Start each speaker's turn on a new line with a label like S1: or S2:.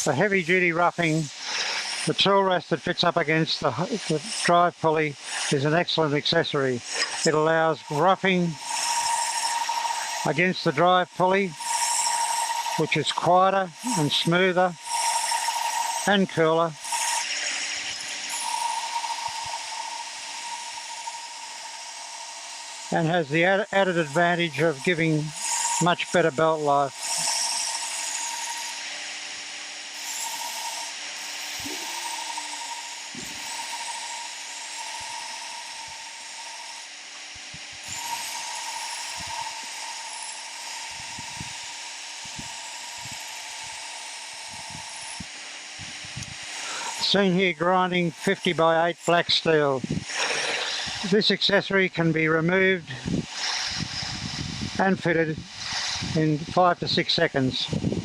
S1: the heavy duty roughing, the tool rest that fits up against the drive pulley is an excellent accessory. It allows roughing against the drive pulley, which is quieter and smoother and cooler. And has the added advantage of giving much better belt life. Seen here grinding 50 by 8 black steel. This accessory can be removed and fitted in 5 to 6 seconds.